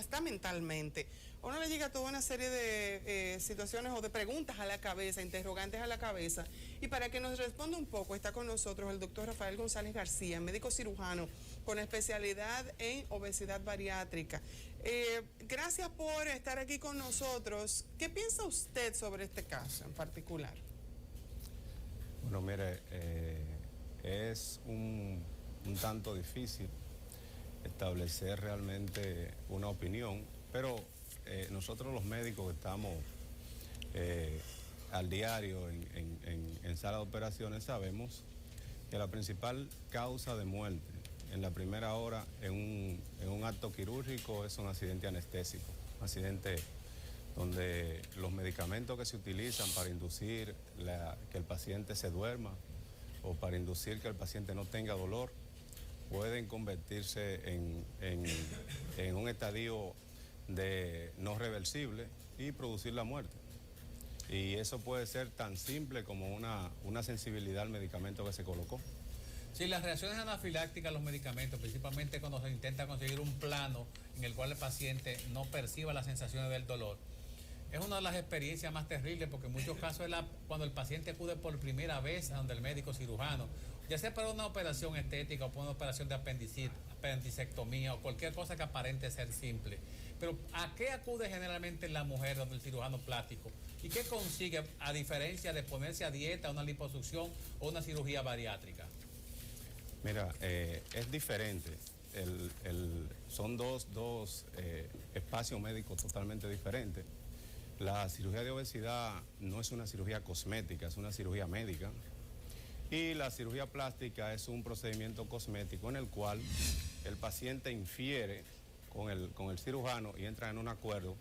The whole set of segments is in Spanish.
hasta mentalmente. A uno le llega toda una serie de situaciones o de preguntas a la cabeza, interrogantes a la cabeza. Y para que nos responda un poco, está con nosotros el doctor Rafael González García, médico cirujano con especialidad en obesidad bariátrica. Gracias por estar aquí con nosotros. ¿Qué piensa usted sobre este caso en particular? Bueno, mire, es un tanto difícil establecer realmente una opinión, pero nosotros los médicos que estamos al diario en sala de operaciones sabemos que la principal causa de muerte en la primera hora en un acto quirúrgico es un accidente anestésico, un accidente donde los medicamentos que se utilizan para inducir que el paciente se duerma o para inducir que el paciente no tenga dolor pueden convertirse en un estadio de no reversible y producir la muerte. Y eso puede ser tan simple como una sensibilidad al medicamento que se colocó. Sí, las reacciones anafilácticas a los medicamentos, principalmente cuando se intenta conseguir un plano en el cual el paciente no perciba las sensaciones del dolor, es una de las experiencias más terribles, porque en muchos casos es cuando el paciente acude por primera vez a donde el médico cirujano, ya sea para una operación estética o para una operación de apendicectomía o cualquier cosa que aparente ser simple. Pero ¿a qué acude generalmente la mujer donde el cirujano plástico? ¿Y qué consigue a diferencia de ponerse a dieta, una liposucción o una cirugía bariátrica? Mira, es diferente. Son dos espacios médicos totalmente diferentes. La cirugía de obesidad no es una cirugía cosmética, es una cirugía médica. Y la cirugía plástica es un procedimiento cosmético en el cual el paciente infiere con el cirujano y entra en un acuerdo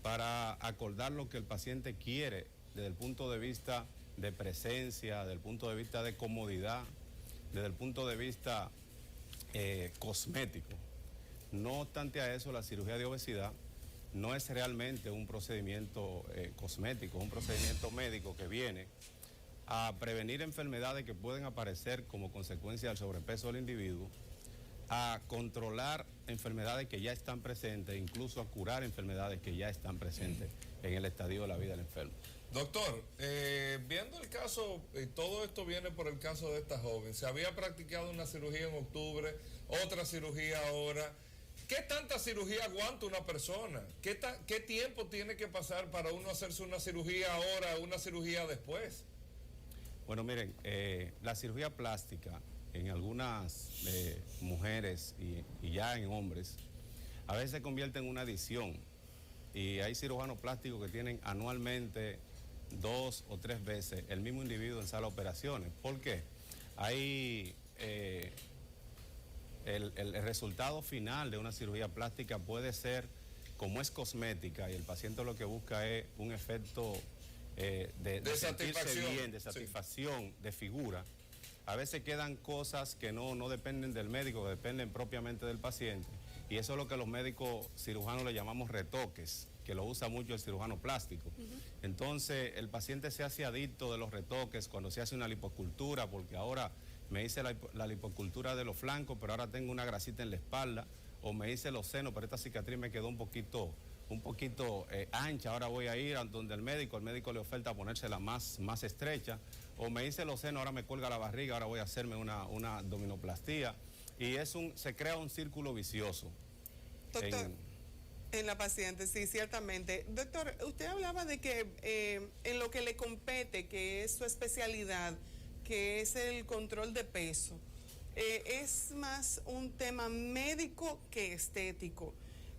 para acordar lo que el paciente quiere desde el punto de vista de presencia, desde el punto de vista de comodidad, desde el punto de vista cosmético. No obstante a eso, la cirugía de obesidad no es realmente un procedimiento cosmético, es un procedimiento médico que viene a prevenir enfermedades que pueden aparecer como consecuencia del sobrepeso del individuo, a controlar enfermedades que ya están presentes, incluso a curar enfermedades que ya están presentes en el estadio de la vida del enfermo. Doctor, viendo el caso, todo esto viene por el caso de esta joven, se había practicado una cirugía en octubre, otra cirugía ahora. ¿Qué tanta cirugía aguanta una persona? ¿Qué tiempo tiene que pasar para uno hacerse una cirugía ahora, una cirugía después? Bueno, miren, la cirugía plástica en algunas mujeres y ya en hombres a veces se convierte en una adicción, y hay cirujanos plásticos que tienen anualmente 2 o 3 veces el mismo individuo en sala de operaciones. ¿Por qué? Hay el resultado final de una cirugía plástica puede ser, como es cosmética y el paciente lo que busca es un efecto de sentirse bien, de satisfacción, sí, de figura. A veces quedan cosas que no dependen del médico, que dependen propiamente del paciente, y eso es lo que los médicos cirujanos le llamamos retoques, que lo usa mucho el cirujano plástico. Entonces el paciente se hace adicto de los retoques cuando se hace una lipoescultura, porque ahora me hice la lipoescultura de los flancos, pero ahora tengo una grasita en la espalda, o me hice los senos, pero esta cicatriz me quedó un poquito ancha, ahora voy a ir a donde el médico le oferta ponérsela más estrecha, o me hice los senos, ahora me cuelga la barriga, ahora voy a hacerme una abdominoplastía, y se crea un círculo vicioso. Doctor, en la paciente, sí, ciertamente. Doctor, usted hablaba de que en lo que le compete, que es su especialidad, que es el control de peso, es más un tema médico que estético.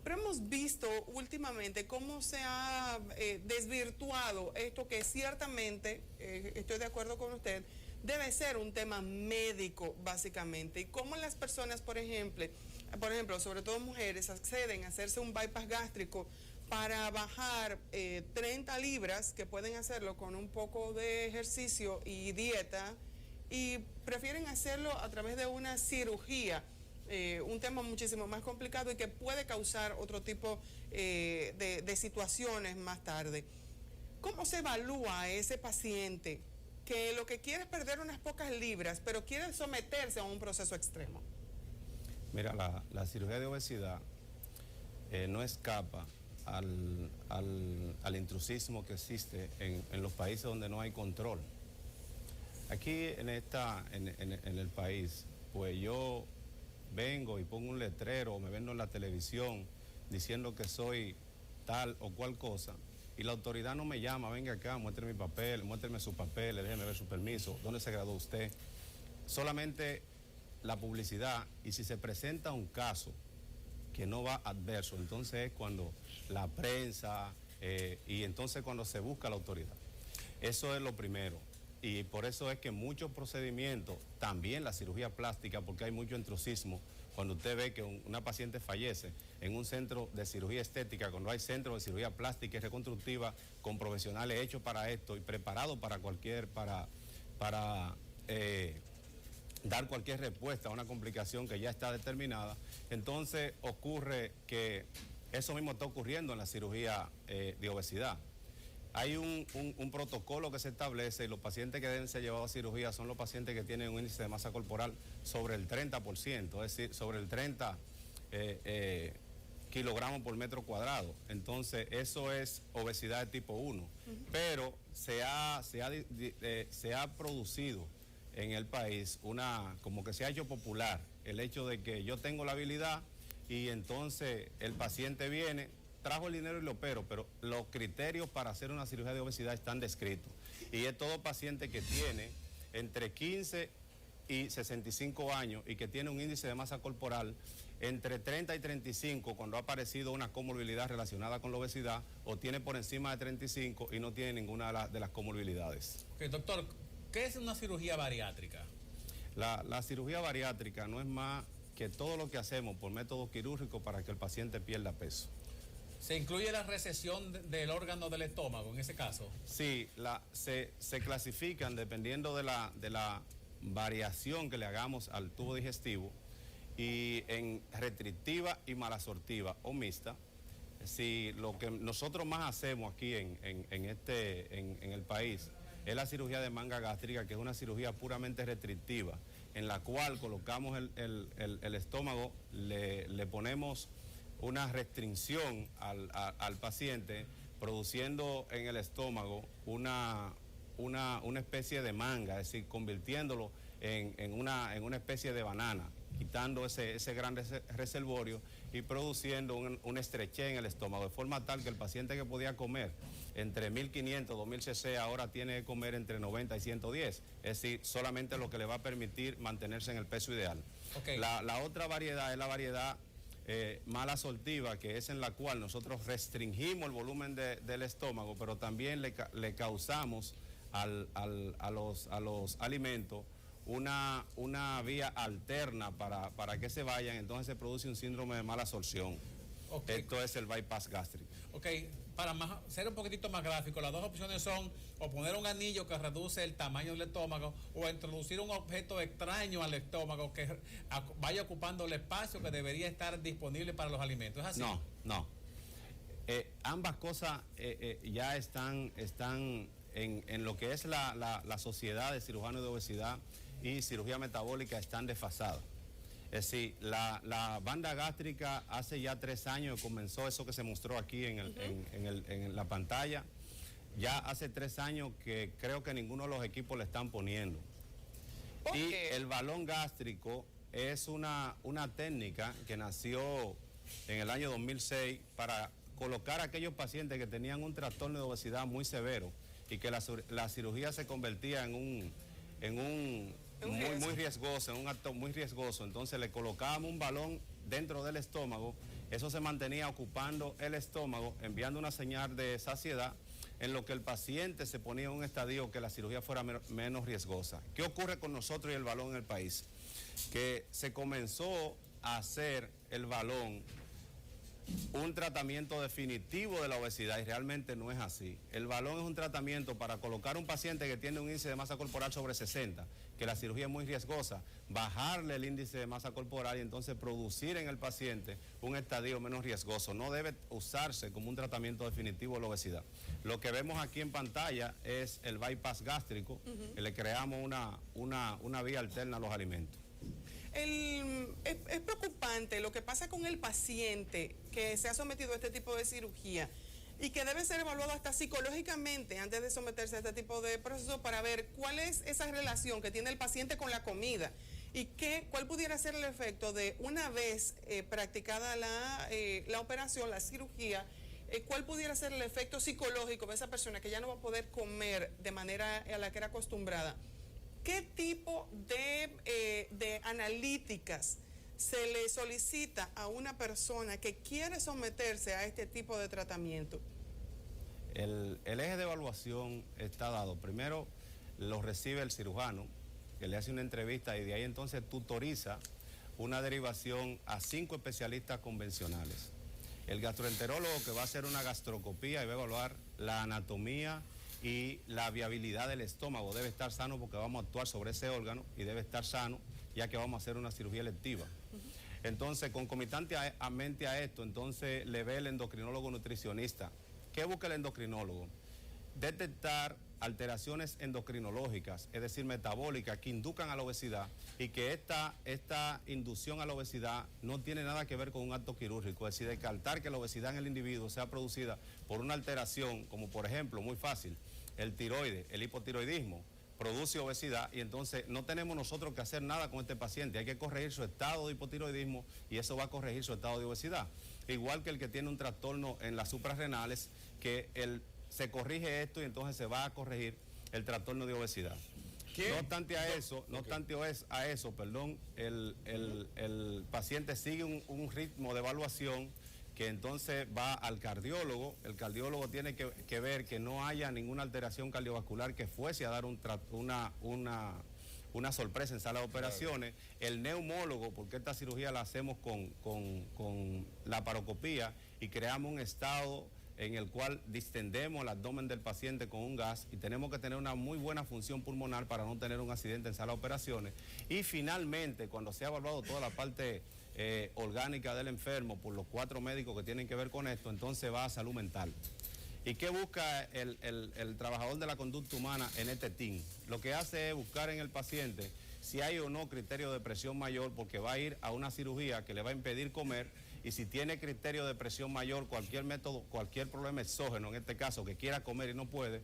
Pero hemos visto últimamente cómo se ha desvirtuado esto, que ciertamente, estoy de acuerdo con usted, debe ser un tema médico básicamente. Y cómo las personas, por ejemplo, sobre todo mujeres, acceden a hacerse un bypass gástrico para bajar 30 libras, que pueden hacerlo con un poco de ejercicio y dieta, y prefieren hacerlo a través de una cirugía. Un tema muchísimo más complicado y que puede causar otro tipo de situaciones más tarde. ¿Cómo se evalúa a ese paciente que lo que quiere es perder unas pocas libras, pero quiere someterse a un proceso extremo? Mira, la cirugía de obesidad no escapa al intrusismo que existe en los países donde no hay control. Aquí en el país, pues yo vengo y pongo un letrero o me vendo en la televisión diciendo que soy tal o cual cosa y la autoridad no me llama, venga acá, muéstrame mi papel, muéstrame su papel, déjeme ver su permiso, ¿dónde se graduó usted? Solamente la publicidad, y si se presenta un caso que no va adverso, entonces es cuando la prensa y entonces cuando se busca la autoridad. Eso es lo primero. Y por eso es que muchos procedimientos, también la cirugía plástica, porque hay mucho intrusismo, cuando usted ve que una paciente fallece en un centro de cirugía estética, cuando hay centros de cirugía plástica y reconstructiva con profesionales hechos para esto y preparados para dar cualquier respuesta a una complicación que ya está determinada, entonces ocurre que eso mismo está ocurriendo en la cirugía de obesidad. Hay un protocolo que se establece y los pacientes que deben ser llevados a cirugía son los pacientes que tienen un índice de masa corporal sobre el 30%, es decir, sobre el 30 kilogramos por metro cuadrado. Entonces, eso es obesidad de tipo 1. Pero se ha producido en el país como que se ha hecho popular el hecho de que yo tengo la habilidad y entonces el paciente viene, trajo el dinero y lo opero, pero los criterios para hacer una cirugía de obesidad están descritos. Y es todo paciente que tiene entre 15 y 65 años y que tiene un índice de masa corporal entre 30 y 35 cuando ha aparecido una comorbilidad relacionada con la obesidad, o tiene por encima de 35 y no tiene ninguna de las comorbilidades. Okay, doctor, ¿qué es una cirugía bariátrica? La cirugía bariátrica no es más que todo lo que hacemos por método quirúrgico para que el paciente pierda peso. ¿Se incluye la recesión del órgano del estómago en ese caso? Sí, se clasifican dependiendo de la variación que le hagamos al tubo digestivo, y en restrictiva y malasortiva o mixta. Si lo que nosotros más hacemos aquí en el país es la cirugía de manga gástrica, que es una cirugía puramente restrictiva, en la cual colocamos el estómago, le ponemos una restricción al paciente, produciendo en el estómago una especie de manga, es decir, convirtiéndolo en una especie de banana, quitando ese gran reservorio y produciendo una estrechez en el estómago, de forma tal que el paciente que podía comer entre 1500 2000 cc ahora tiene que comer entre 90 y 110, es decir, solamente lo que le va a permitir mantenerse en el peso ideal. Okay. La otra variedad es la variedad malasortiva, que es en la cual nosotros restringimos el volumen del estómago, pero también le causamos a los alimentos una vía alterna para que se vayan, entonces se produce un síndrome de mala absorción. Okay. Esto es el bypass gástrico. Ok, para ser un poquitito más gráfico, las dos opciones son o poner un anillo que reduce el tamaño del estómago, o introducir un objeto extraño al estómago que vaya ocupando el espacio que debería estar disponible para los alimentos. ¿Es así? No. Ambas cosas ya están en lo que es la sociedad de cirujanos de obesidad y cirugía metabólica, están desfasadas. Es decir, la banda gástrica hace ya 3 años comenzó eso que se mostró aquí en la pantalla. Ya hace 3 años que creo que ninguno de los equipos le están poniendo. Y el balón gástrico es una técnica que nació en el año 2006 para colocar a aquellos pacientes que tenían un trastorno de obesidad muy severo y que la cirugía se convertía en un muy riesgoso, en un acto muy riesgoso. Entonces le colocábamos un balón dentro del estómago, eso se mantenía ocupando el estómago, enviando una señal de saciedad, en lo que el paciente se ponía en un estadio que la cirugía fuera menos riesgosa. ¿Qué ocurre con nosotros y el balón en el país? Que se comenzó a hacer el balón un tratamiento definitivo de la obesidad, y realmente no es así. El balón es un tratamiento para colocar un paciente que tiene un índice de masa corporal sobre 60, que la cirugía es muy riesgosa, bajarle el índice de masa corporal y entonces producir en el paciente un estadio menos riesgoso. No debe usarse como un tratamiento definitivo de la obesidad. Lo que vemos aquí en pantalla es el bypass gástrico, que le creamos una vía alterna a los alimentos. Es preocupante lo que pasa con el paciente que se ha sometido a este tipo de cirugía y que debe ser evaluado hasta psicológicamente antes de someterse a este tipo de proceso para ver cuál es esa relación que tiene el paciente con la comida y cuál pudiera ser el efecto de una vez practicada la operación, la cirugía, cuál pudiera ser el efecto psicológico de esa persona que ya no va a poder comer de manera a la que era acostumbrada. ¿Qué tipo de analíticas se le solicita a una persona que quiere someterse a este tipo de tratamiento? El eje de evaluación está dado. Primero lo recibe el cirujano, que le hace una entrevista y de ahí entonces tutoriza una derivación a 5 especialistas convencionales. El gastroenterólogo, que va a hacer una gastroscopía y va a evaluar la anatomía y la viabilidad del estómago, debe estar sano porque vamos a actuar sobre ese órgano y debe estar sano ya que vamos a hacer una cirugía electiva. Entonces, concomitantemente a esto, entonces le ve el endocrinólogo nutricionista. ¿Qué busca el endocrinólogo? Detectar alteraciones endocrinológicas, es decir, metabólicas, que induzcan a la obesidad y que esta inducción a la obesidad no tiene nada que ver con un acto quirúrgico, es decir, descartar que la obesidad en el individuo sea producida por una alteración, como por ejemplo, muy fácil, el tiroides, el hipotiroidismo, produce obesidad y entonces no tenemos nosotros que hacer nada con este paciente, hay que corregir su estado de hipotiroidismo y eso va a corregir su estado de obesidad. Igual que el que tiene un trastorno en las suprarrenales, que se corrige esto y entonces se va a corregir el trastorno de obesidad. ¿Qué? No obstante a eso, el paciente sigue un ritmo de evaluación que entonces va al cardiólogo. El cardiólogo tiene que ver que no haya ninguna alteración cardiovascular que fuese a dar una sorpresa en sala de operaciones. El neumólogo, porque esta cirugía la hacemos con la paroscopía y creamos un estado en el cual distendemos el abdomen del paciente con un gas y tenemos que tener una muy buena función pulmonar para no tener un accidente en sala de operaciones. Y finalmente, cuando se ha evaluado toda la parte orgánica del enfermo por los 4 médicos que tienen que ver con esto, entonces va a salud mental. ¿Y qué busca el trabajador de la conducta humana en este team? Lo que hace es buscar en el paciente si hay o no criterio de presión mayor, porque va a ir a una cirugía que le va a impedir comer, y si tiene criterio de presión mayor, cualquier método, cualquier problema exógeno, en este caso, que quiera comer y no puede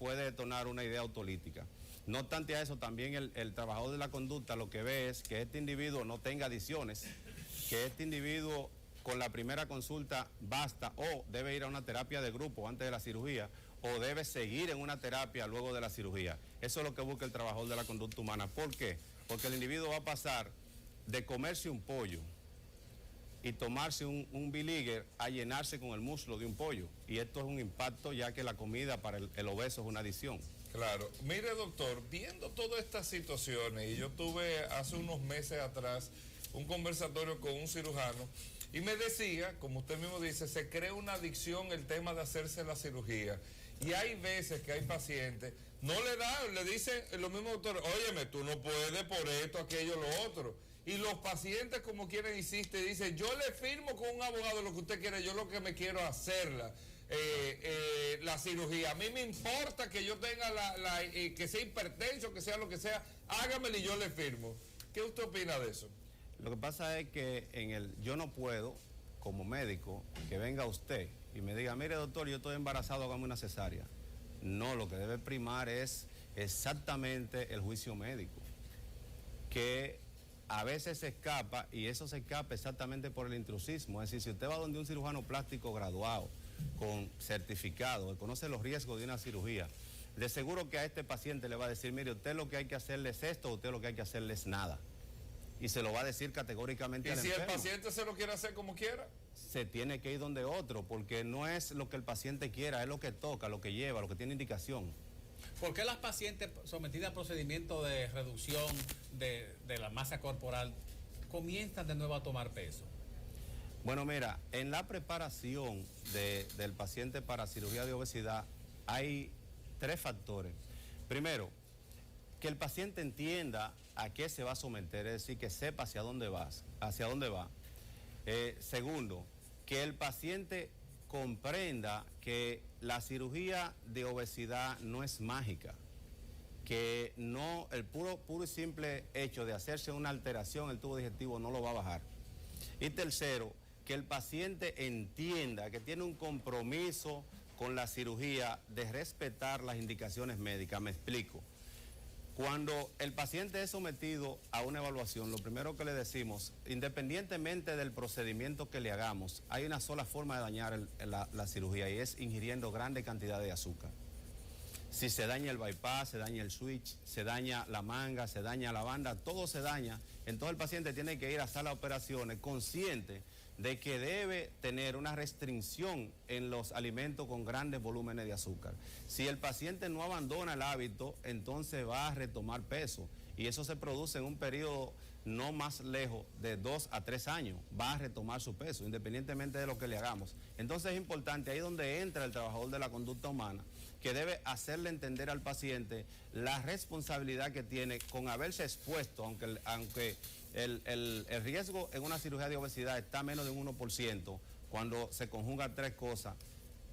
detonar una idea autolítica. No obstante a eso, también el trabajador de la conducta lo que ve es que este individuo no tenga adicciones, que este individuo con la primera consulta basta o debe ir a una terapia de grupo antes de la cirugía o debe seguir en una terapia luego de la cirugía. Eso es lo que busca el trabajador de la conducta humana. ¿Por qué? Porque el individuo va a pasar de comerse un pollo y tomarse un bilíger a llenarse con el muslo de un pollo. Y esto es un impacto ya que la comida para el obeso es una adicción. Claro. Mire, doctor, viendo todas estas situaciones, y yo tuve hace unos meses atrás un conversatorio con un cirujano y me decía, como usted mismo dice, se crea una adicción el tema de hacerse la cirugía. Y hay veces que hay pacientes, no le dan, le dicen los mismos doctores, óyeme, tú no puedes por esto, aquello, lo otro. Y los pacientes como quieren insisten, dicen, yo le firmo con un abogado lo que usted quiere, yo lo que me quiero hacerla. La cirugía, a mí me importa que yo tenga que sea hipertenso, que sea lo que sea, hágamelo y yo le firmo. ¿Qué usted opina de eso? Lo que pasa es que yo no puedo, como médico, que venga usted y me diga, mire doctor, yo estoy embarazado, hágame una cesárea. No, lo que debe primar es exactamente el juicio médico, que a veces se escapa, y eso se escapa exactamente por el intrusismo. Es decir, si usted va donde un cirujano plástico graduado, con certificado, que conoce los riesgos de una cirugía, de seguro que a este paciente le va a decir, mire, usted lo que hay que hacerle es esto, usted lo que hay que hacerle es nada. Y se lo va a decir categóricamente al enfermo. ¿Y si el paciente se lo quiere hacer como quiera? Se tiene que ir donde otro, porque no es lo que el paciente quiera, es lo que toca, lo que lleva, lo que tiene indicación. ¿Por qué las pacientes sometidas a procedimientos de reducción de la masa corporal comienzan de nuevo a tomar peso? Bueno, mira, en la preparación del paciente para cirugía de obesidad hay 3 factores. Primero, que el paciente entienda a qué se va a someter, es decir, que sepa hacia dónde va. Segundo, que el paciente comprenda que la cirugía de obesidad no es mágica, que no, el puro y simple hecho de hacerse una alteración el tubo digestivo no lo va a bajar. Y tercero, que el paciente entienda que tiene un compromiso con la cirugía de respetar las indicaciones médicas. Me explico. Cuando el paciente es sometido a una evaluación, lo primero que le decimos, independientemente del procedimiento que le hagamos, hay una sola forma de dañar la cirugía y es ingiriendo grande cantidad de azúcar. Si se daña el bypass, se daña el switch, se daña la manga, se daña la banda, todo se daña. Entonces el paciente tiene que ir a sala de operaciones consciente de que debe tener una restricción en los alimentos con grandes volúmenes de azúcar. Si el paciente no abandona el hábito, entonces va a retomar peso y eso se produce en un periodo no más lejos de 2 a 3 años, va a retomar su peso, independientemente de lo que le hagamos. Entonces es importante, ahí donde entra el trabajador de la conducta humana, que debe hacerle entender al paciente la responsabilidad que tiene con haberse expuesto, aunque el riesgo en una cirugía de obesidad está a menos de un 1%, cuando se conjugan 3 cosas,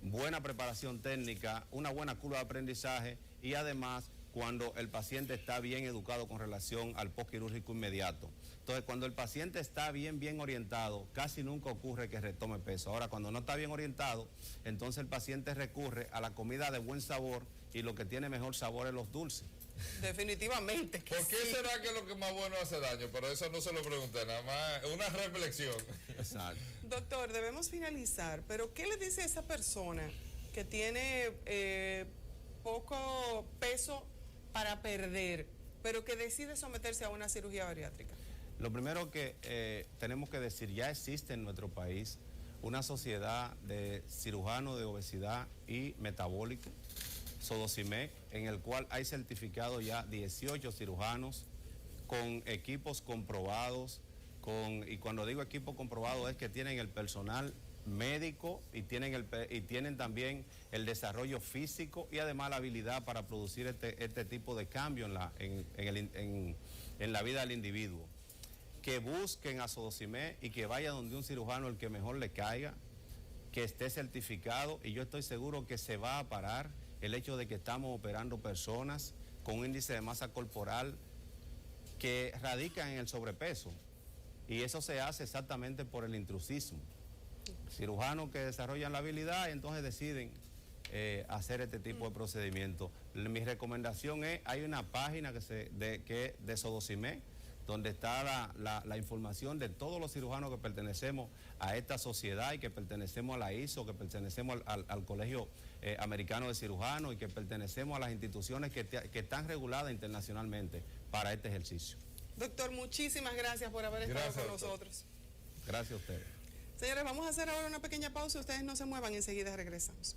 buena preparación técnica, una buena curva de aprendizaje y además cuando el paciente está bien educado con relación al postquirúrgico inmediato. Entonces, cuando el paciente está bien orientado, casi nunca ocurre que retome peso. Ahora, cuando no está bien orientado, entonces el paciente recurre a la comida de buen sabor y lo que tiene mejor sabor es los dulces. Definitivamente. ¿Por qué será que lo que más bueno hace daño? Pero eso no se lo pregunté, nada más una reflexión. Exacto. Doctor, debemos finalizar, pero ¿qué le dice a esa persona que tiene poco peso para perder, pero que decide someterse a una cirugía bariátrica? Lo primero que tenemos que decir, ya existe en nuestro país una sociedad de cirujanos de obesidad y metabólico, SODOCIMEC, en el cual hay certificados ya 18 cirujanos con equipos comprobados, y cuando digo equipo comprobado es que tienen el personal médico y tienen también el desarrollo físico y además la habilidad para producir este tipo de cambio en la vida del individuo. Que busquen a SODOCIMEC y que vaya donde un cirujano el que mejor le caiga, que esté certificado, y yo estoy seguro que se va a parar el hecho de que estamos operando personas con un índice de masa corporal que radican en el sobrepeso, y eso se hace exactamente por el intrusismo. Cirujanos que desarrollan la habilidad y entonces deciden hacer este tipo de procedimiento. Mi recomendación es, hay una página que de SODOCIMEC, donde está la información de todos los cirujanos que pertenecemos a esta sociedad y que pertenecemos a la ISO, que pertenecemos al Colegio Americano de Cirujanos y que pertenecemos a las instituciones que están reguladas internacionalmente para este ejercicio. Doctor, muchísimas gracias por haber estado con nosotros. Gracias a ustedes. Señores, vamos a hacer ahora una pequeña pausa. Ustedes no se muevan, enseguida regresamos.